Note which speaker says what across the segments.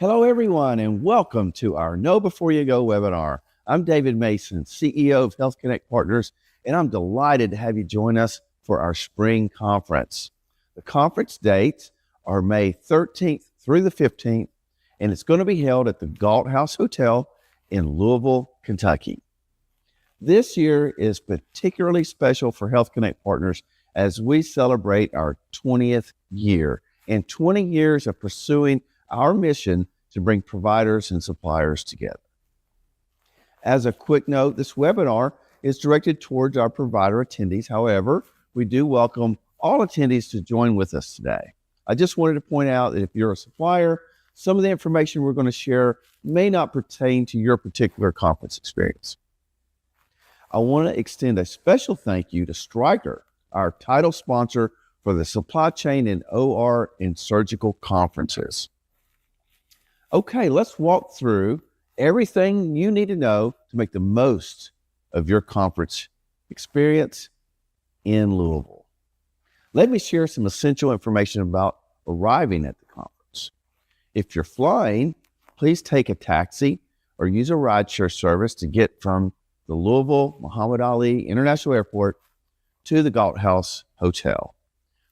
Speaker 1: Hello, everyone, and welcome to our Know Before You Go webinar. I'm David Mason, CEO of Health Connect Partners, and I'm delighted to have you join us for our spring conference. The conference dates are May 13th through the 15th, and it's going to be held at the Galt House Hotel in Louisville, Kentucky. This year is particularly special for Health Connect Partners as we celebrate our 20th year and 20 years of pursuing our mission to bring providers and suppliers together. As a quick note, this webinar is directed towards our provider attendees. However, we do welcome all attendees to join with us today. I just wanted to point out that if you're a supplier, some of the information we're going to share may not pertain to your particular conference experience. I want to extend a special thank you to Stryker, our title sponsor for the supply chain and OR and surgical conferences. Okay, let's walk through everything you need to know to make the most of your conference experience in Louisville. Let me share some essential information about arriving at the conference. If you're flying, please take a taxi or use a rideshare service to get from the Louisville Muhammad Ali International Airport to the Galt House Hotel.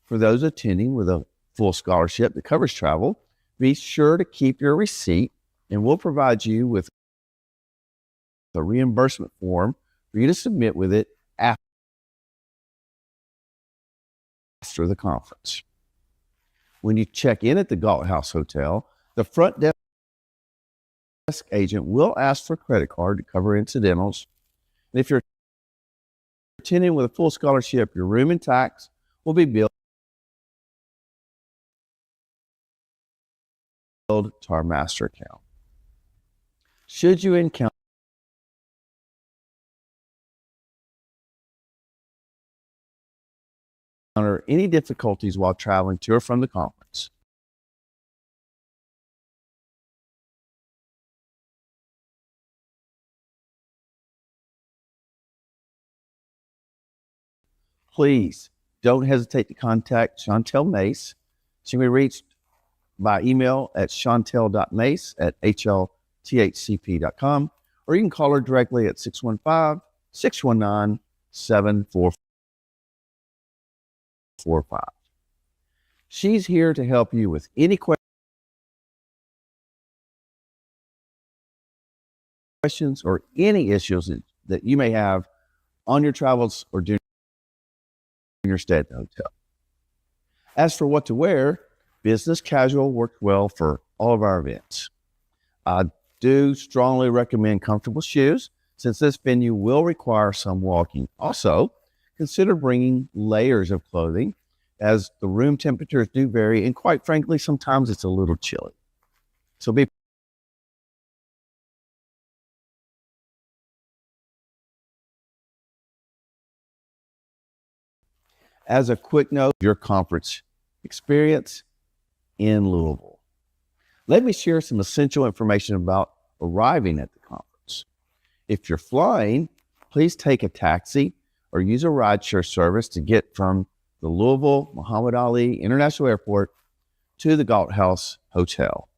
Speaker 1: For those attending with a full scholarship that covers travel, be sure to keep your receipt, and we'll provide you with a reimbursement form for you to submit with it after the conference. When you check in at the Galt House Hotel, the front desk agent will ask for a credit card to cover incidentals. And if you're attending with a full scholarship, your room and tax will be billed to our master account. Should you encounter any difficulties while traveling to or from the conference, please don't hesitate to contact Chantel Mace. She can be reached by email at chantel.mace@hlthcp.com, or you can call her directly at 615-619-7445. She's here to help you with any questions or any issues that you may have on your travels or during your stay at the hotel. As for what to wear, business casual works well for all of our events. I do strongly recommend comfortable shoes since this venue will require some walking. Also, consider bringing layers of clothing as the room temperatures do vary, and quite frankly, sometimes it's a little chilly. So be As a quick note, your conference experience in Louisville. Let me share some essential information about arriving at the conference. If you're flying, please take a taxi or use a rideshare service to get from the Louisville Muhammad Ali International Airport to the Galt House Hotel.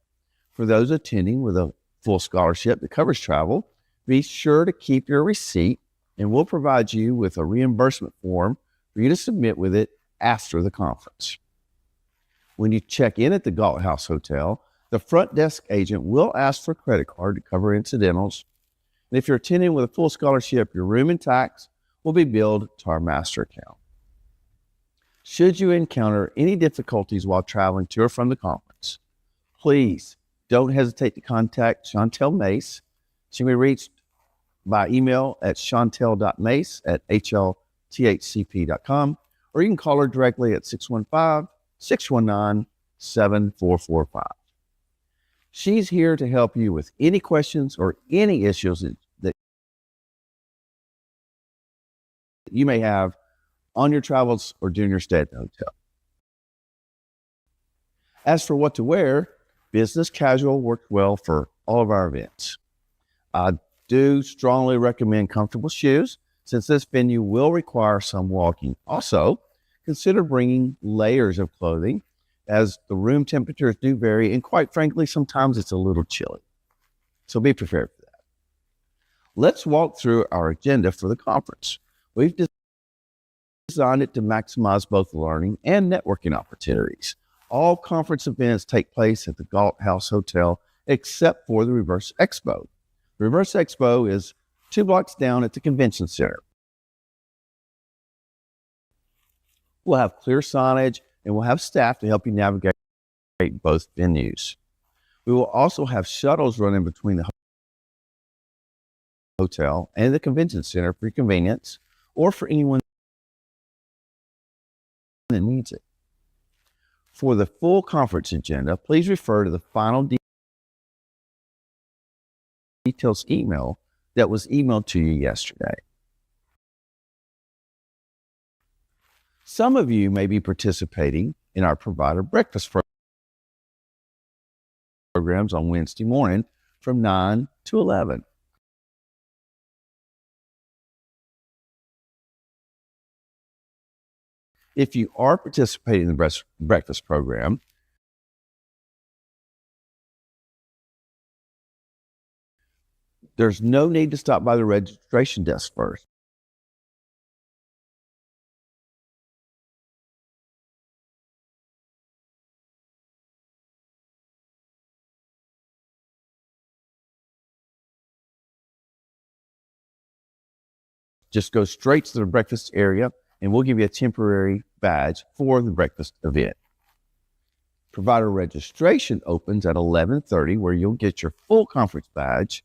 Speaker 1: For those attending with a full scholarship that covers travel, be sure to keep your receipt, and we'll provide you with a reimbursement form for you to submit with it after the conference. When you check in at the Galt House Hotel, the front desk agent will ask for a credit card to cover incidentals. And if you're attending with a full scholarship, your room and tax will be billed to our master account. Should you encounter any difficulties while traveling to or from the conference, please don't hesitate to contact Chantel Mace. She can be reached by email at chantel.mace@hlthcp.com, or you can call her directly at 615-619-7445. She's here to help you with any questions or any issues that you may have on your travels or during your stay at the hotel. As for what to wear, business casual works well for all of our events. I do strongly recommend comfortable shoes since this venue will require some walking. Also, consider bringing layers of clothing as the room temperatures do vary, and quite frankly, sometimes it's a little chilly. So be prepared for that. Let's walk through our agenda for the conference. We've designed it to maximize both learning and networking opportunities. All conference events take place at the Galt House Hotel except for the Reverse Expo. The Reverse Expo is 2 blocks down at the Convention Center. We'll have clear signage and we'll have staff to help you navigate both venues. We will also have shuttles running between the hotel and the Convention Center for your convenience or for anyone that needs it. For the full conference agenda, please refer to the final details email that was emailed to you yesterday. Some of you may be participating in our provider breakfast programs on Wednesday morning from 9 to 11. If you are participating in the breakfast program, there's no need to stop by the registration desk first. Just go straight to the breakfast area and we'll give you a temporary badge for the breakfast event. Provider registration opens at 11:30 where you'll get your full conference badge,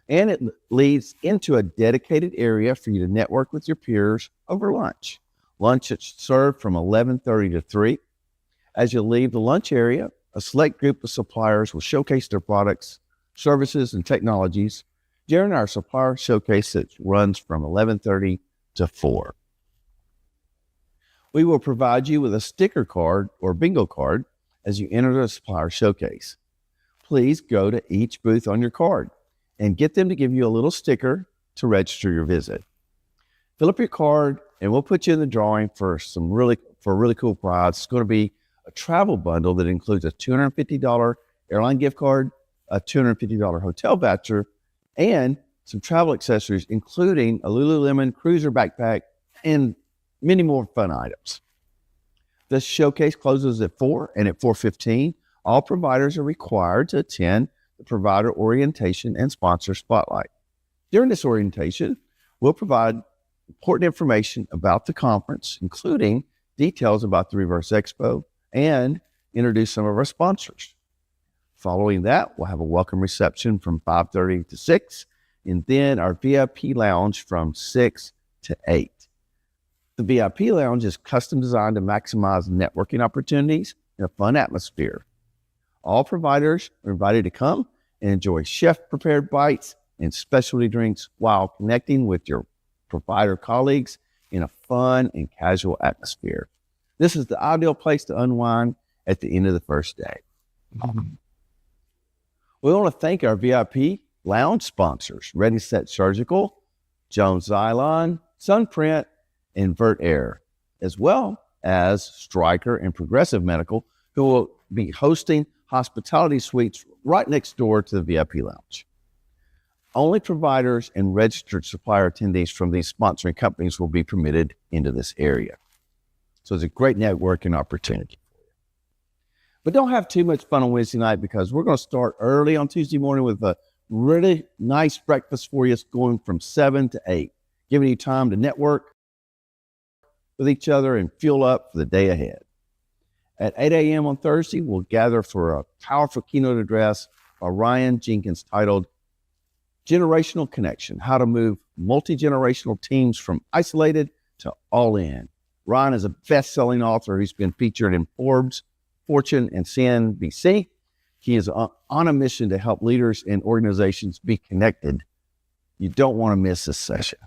Speaker 1: and it leads into a dedicated area for you to network with your peers over lunch. Lunch is served from 11:30 to 3. As you leave the lunch area, a select group of suppliers will showcase their products, services, and technologies during our supplier showcase that runs from 11:30 to 4. We will provide you with a sticker card or bingo card as you enter the supplier showcase. Please go to each booth on your card and get them to give you a little sticker to register your visit. Fill up your card and we'll put you in the drawing for a really cool prize. It's going to be a travel bundle that includes a $250 airline gift card, a $250 hotel voucher, and some travel accessories, including a Lululemon cruiser backpack and many more fun items. The showcase closes at 4, and at 4:15, all providers are required to attend the provider orientation and sponsor spotlight. During this orientation, we'll provide important information about the conference, including details about the Reverse Expo, and introduce some of our sponsors. Following that, we'll have a welcome reception from 5:30 to 6, and then our VIP lounge from 6 to 8. The VIP lounge is custom designed to maximize networking opportunities in a fun atmosphere. All providers are invited to come and enjoy chef-prepared bites and specialty drinks while connecting with your provider colleagues in a fun and casual atmosphere. This is the ideal place to unwind at the end of the first day. We want to thank our VIP lounge sponsors, Ready Set Surgical, Jones Xylon, Sunprint, and Vert Air, as well as Stryker and Progressive Medical, who will be hosting hospitality suites right next door to the VIP lounge. Only providers and registered supplier attendees from these sponsoring companies will be permitted into this area. So it's a great networking opportunity. But don't have too much fun on Wednesday night because we're going to start early on Tuesday morning with a really nice breakfast for you going from 7 to 8, giving you time to network with each other and fuel up for the day ahead. At 8 a.m. on Thursday, we'll gather for a powerful keynote address by Ryan Jenkins titled Generational Connection, How to Move Multi-Generational Teams from Isolated to All In. Ryan is a best-selling author who's been featured in Forbes, Fortune, and CNBC. He is on a mission to help leaders and organizations be connected. You don't want to miss this session.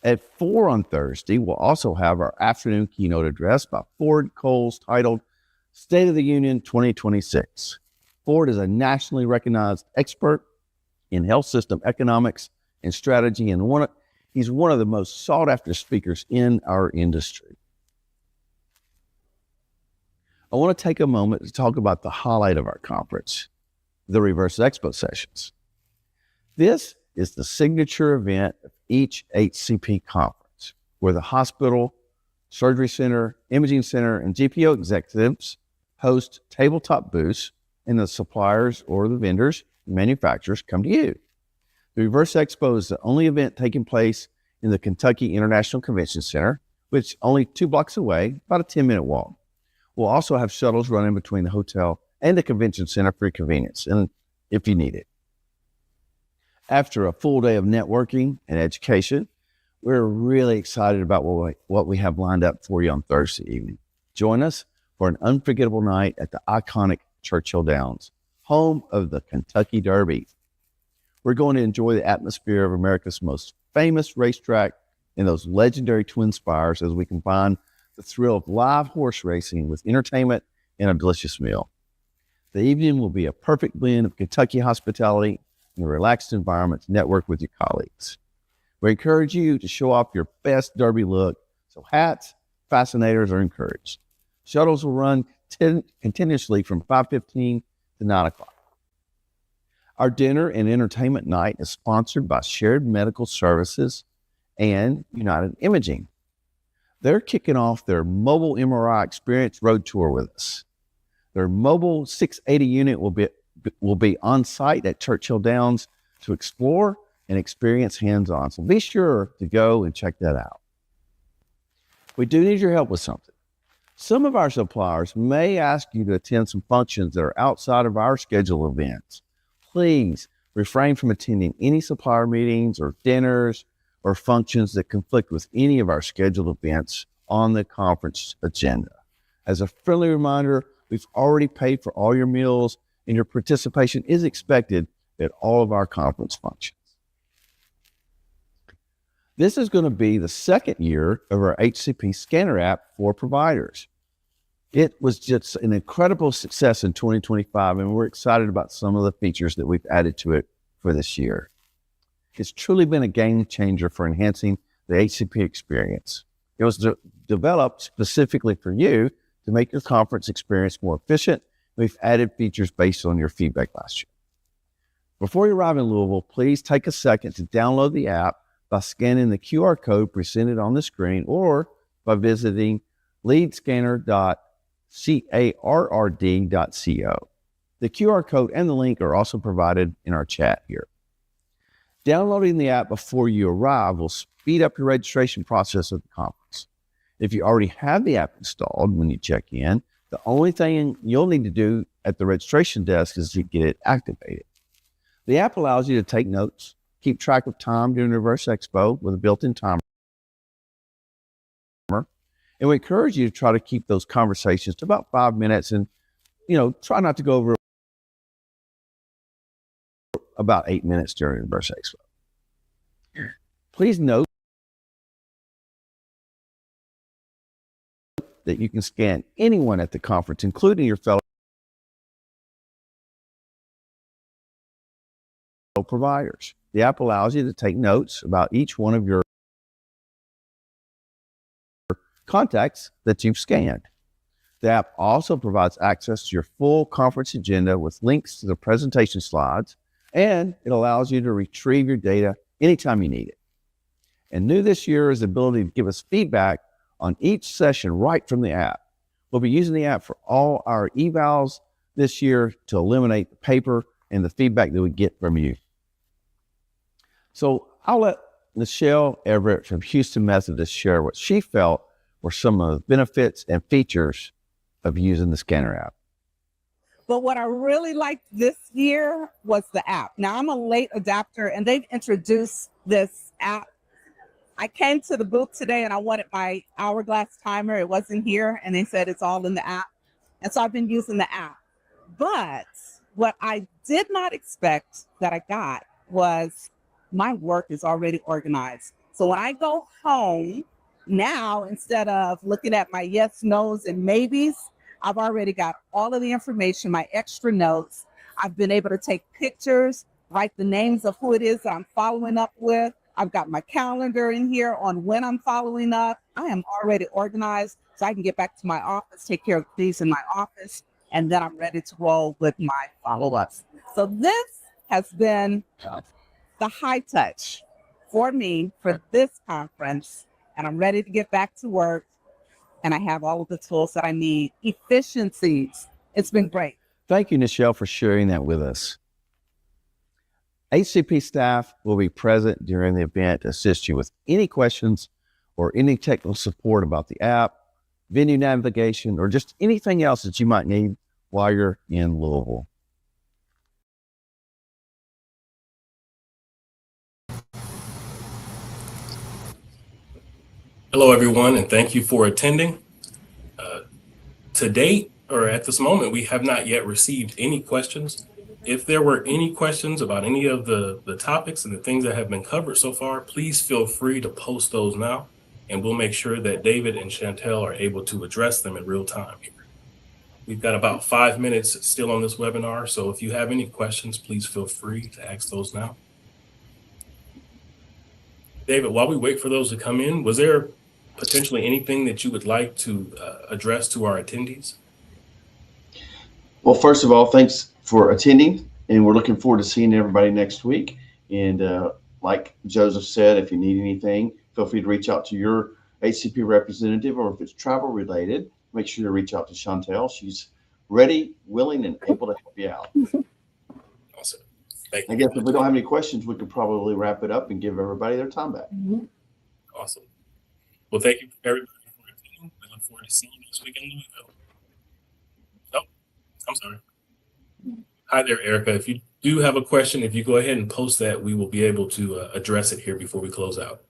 Speaker 1: At 4 on Thursday, we'll also have our afternoon keynote address by Ford Coles titled State of the Union 2026. Ford is a nationally recognized expert in health system economics and strategy, and he's one of the most sought-after speakers in our industry. I want to take a moment to talk about the highlight of our conference, the Reverse Expo sessions. This is the signature event of each HCP conference, where the hospital, surgery center, imaging center, and GPO executives host tabletop booths, and the suppliers or the vendors and manufacturers come to you. The Reverse Expo is the only event taking place in the Kentucky International Convention Center, which is only 2 blocks away, about a 10-minute walk. We'll also have shuttles running between the hotel and the convention center for your convenience, and if you need it. After a full day of networking and education, we're really excited about what we have lined up for you on Thursday evening. Join us for an unforgettable night at the iconic Churchill Downs, home of the Kentucky Derby. We're going to enjoy the atmosphere of America's most famous racetrack and those legendary twin spires as we combine the thrill of live horse racing with entertainment and a delicious meal. The evening will be a perfect blend of Kentucky hospitality and a relaxed environment to network with your colleagues. We encourage you to show off your best Derby look, so hats, fascinators are encouraged. Shuttles will run continuously from 5:15 to 9 o'clock. Our dinner and entertainment night is sponsored by Shared Medical Services and United Imaging. They're kicking off their mobile MRI experience road tour with us. Their mobile 680 unit will be on site at Churchill Downs to explore and experience hands-on. So be sure to go and check that out. We do need your help with something. Some of our suppliers may ask you to attend some functions that are outside of our scheduled events. Please refrain from attending any supplier meetings or dinners or functions that conflict with any of our scheduled events on the conference agenda. As a friendly reminder, we've already paid for all your meals, and your participation is expected at all of our conference functions. This is going to be the second year of our HCP Scanner app for providers. It was just an incredible success in 2025, and we're excited about some of the features that we've added to it for this year. It's truly been a game changer for enhancing the HCP experience. It was developed specifically for you to make your conference experience more efficient. We've added features based on your feedback last year. Before you arrive in Louisville, please take a second to download the app by scanning the QR code presented on the screen or by visiting leadscanner.carrd.co. The QR code and the link are also provided in our chat here. Downloading the app before you arrive will speed up your registration process at the conference. If you already have the app installed when you check in, the only thing you'll need to do at the registration desk is to get it activated. The app allows you to take notes, keep track of time during the Reverse Expo with a built-in timer, and we encourage you to try to keep those conversations to about 5 minutes and, try not to go over about 8 minutes during the Reverse Expo. Please note that you can scan anyone at the conference, including your fellow providers. The app allows you to take notes about each one of your contacts that you've scanned. The app also provides access to your full conference agenda with links to the presentation slides, and it allows you to retrieve your data anytime you need it. And new this year is the ability to give us feedback on each session right from the app. We'll be using the app for all our evals this year to eliminate the paper and the feedback that we get from you. So I'll let Michelle Everett from Houston Methodist share what she felt were some of the benefits and features of using the Scanner app.
Speaker 2: But what I really liked this year was the app. Now, I'm a late adapter, and they've introduced this app. I came to the booth today, and I wanted my hourglass timer. It wasn't here, and they said it's all in the app. And so I've been using the app. But what I did not expect that I got was my work is already organized. So when I go home now, instead of looking at my yes, no's, and maybes, I've already got all of the information, my extra notes. I've been able to take pictures, write the names of who it is that I'm following up with. I've got my calendar in here on when I'm following up. I am already organized so I can get back to my office, take care of these in my office, and then I'm ready to roll with my follow-ups. So this has been the high touch for me for this conference, and I'm ready to get back to work, and I have all of the tools that I need. Efficiencies. It's been great.
Speaker 1: Thank you, Nichelle, for sharing that with us. HCP staff will be present during the event to assist you with any questions or any technical support about the app, venue navigation, or just anything else that you might need while you're in Louisville.
Speaker 3: Hello, everyone, and thank you for attending. To date, or at this moment, we have not yet received any questions. If there were any questions about any of the topics and the things that have been covered so far, please feel free to post those now, and we'll make sure that David and Chantel are able to address them in real time here. We've got about 5 minutes still on this webinar, so if you have any questions, please feel free to ask those now. David, while we wait for those to come in, was there potentially anything that you would like to address to our attendees?
Speaker 1: Well, first of all, thanks for attending, and we're looking forward to seeing everybody next week. And like Joseph said, if you need anything, feel free to reach out to your HCP representative, or if it's travel related, make sure to reach out to Chantel. She's ready, willing, and able to help you out.
Speaker 3: Awesome. Thank you.
Speaker 1: I guess if we don't have any questions, we could probably wrap it up and give everybody their time back.
Speaker 3: Awesome. Well, thank you everybody for attending. We look forward to seeing you this week in Louisville. Oh, I'm sorry. Hi there, Erica. If you do have a question, if you go ahead and post that, we will be able to address it here before we close out.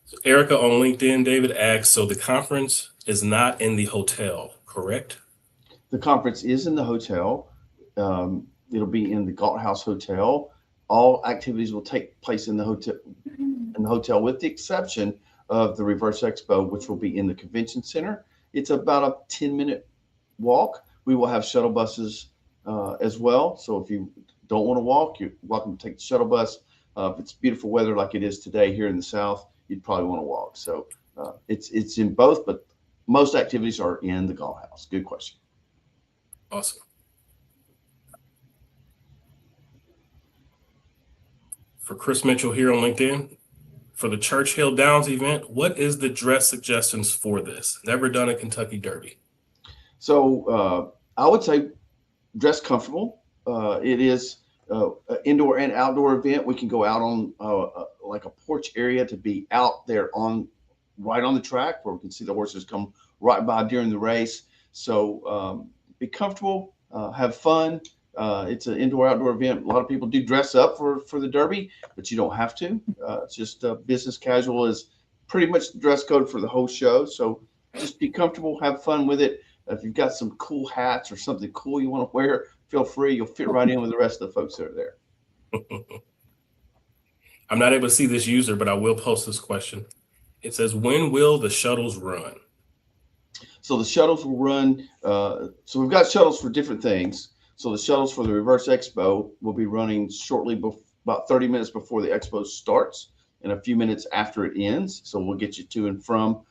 Speaker 3: So Erica on LinkedIn, David asks, so the conference is not in the hotel, correct?
Speaker 1: The conference is in the hotel. It'll be in the Galt House Hotel. All activities will take place in the hotel, with the exception of the Reverse Expo, which will be in the Convention Center. It's about a 10-minute walk. We will have shuttle buses as well. So if you don't want to walk, you're welcome to take the shuttle bus. If it's beautiful weather like it is today here in the South, you'd probably want to walk. So it's in both, but most activities are in the Galt House. Good question.
Speaker 3: Awesome. For Chris Mitchell here on LinkedIn, for the Churchill Downs event, what is the dress suggestions for this? Never done a Kentucky Derby.
Speaker 1: So I would say dress comfortable. It is an indoor and outdoor event. We can go out on like a porch area to be out there right on the track where we can see the horses come right by during the race. So be comfortable, have fun. It's an indoor-outdoor event. A lot of people do dress up for the Derby, but you don't have to. It's just business casual is pretty much the dress code for the whole show. So just be comfortable, have fun with it. If you've got some cool hats or something cool you want to wear, feel free. You'll fit right in with the rest of the folks that are there.
Speaker 3: I'm not able to see this user, but I will post this question. It says, when will the shuttles run? So
Speaker 1: the shuttles will run. So we've got shuttles for different things. So the shuttles for the Reverse Expo will be running shortly, about 30 minutes before the expo starts and a few minutes after it ends. So we'll get you to and from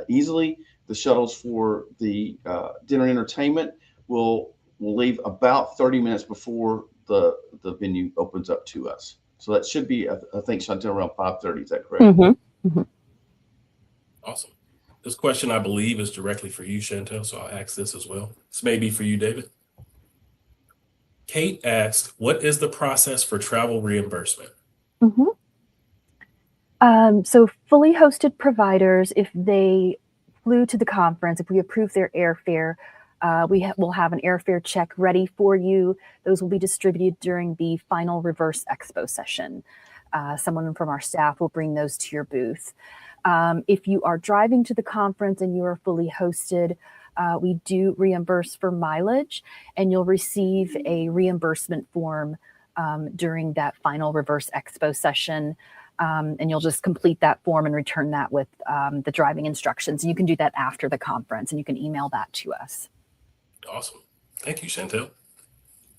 Speaker 1: easily. The shuttles for the dinner entertainment will leave about 30 minutes before the venue opens up to us. So that should be, I think, Chantel, around 5:30. Is that correct?
Speaker 2: Mm-hmm. Mm-hmm.
Speaker 3: Awesome. This question, I believe, is directly for you, Chantel, so I'll ask this as well. This may be for you, David. Kate asked, what is the process for travel reimbursement?
Speaker 4: Mm-hmm. So fully hosted providers, if they flew to the conference, if we approve their airfare, we'll have an airfare check ready for you. Those will be distributed during the final Reverse Expo session. Someone from our staff will bring those to your booth. If you are driving to the conference and you are fully hosted, we do reimburse for mileage, and you'll receive a reimbursement form during that final Reverse Expo session. And you'll just complete that form and return that with the driving instructions. And you can do that after the conference, and you can email that to us.
Speaker 3: Awesome. Thank you, Chantel.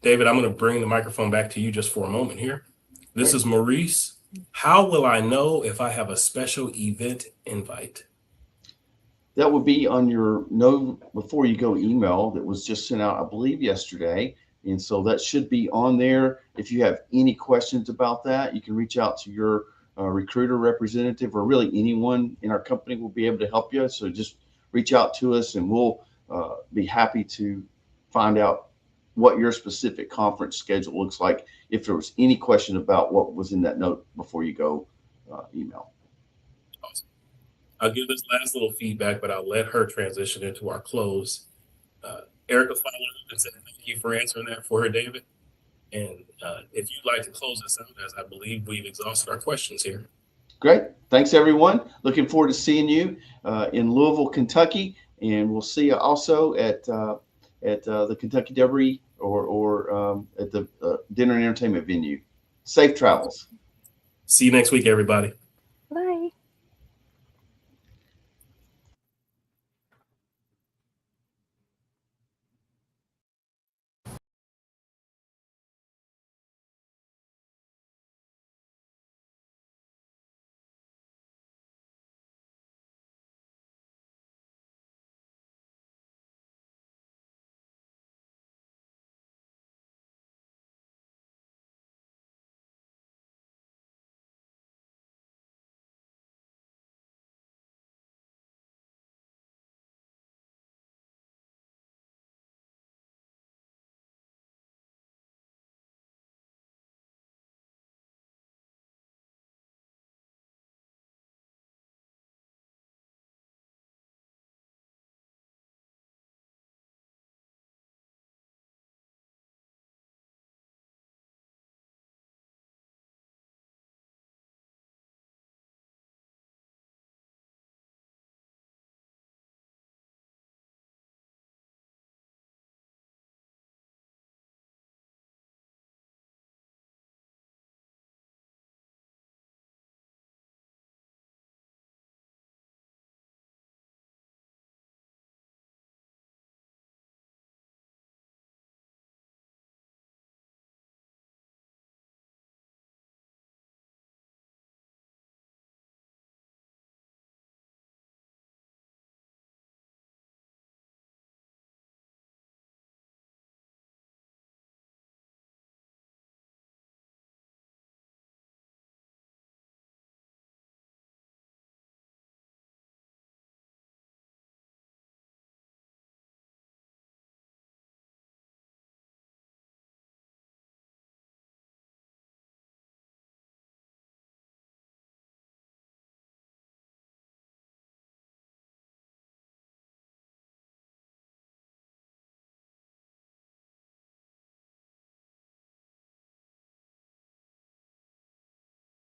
Speaker 3: David, I'm going to bring the microphone back to you just for a moment here. This is Maurice. How will I know if I have a special event invite?
Speaker 1: That would be on your Know Before You Go email that was just sent out, I believe, yesterday. And so that should be on there. If you have any questions about that, you can reach out to your recruiter representative, or really anyone in our company will be able to help you. So just reach out to us and we'll be happy to find out what your specific conference schedule looks like if there was any question about what was in that Note Before You Go email.
Speaker 3: Awesome. I'll give this last little feedback, but I'll let her transition into our close. Erica followed up and said, thank you for answering that for her, David. And if you'd like to close this out, as I believe we've exhausted our questions here.
Speaker 1: Great. Thanks, everyone. Looking forward to seeing you in Louisville, Kentucky. And we'll see you also at the Kentucky Derby or at the dinner and entertainment venue. Safe travels.
Speaker 3: See you next week, everybody.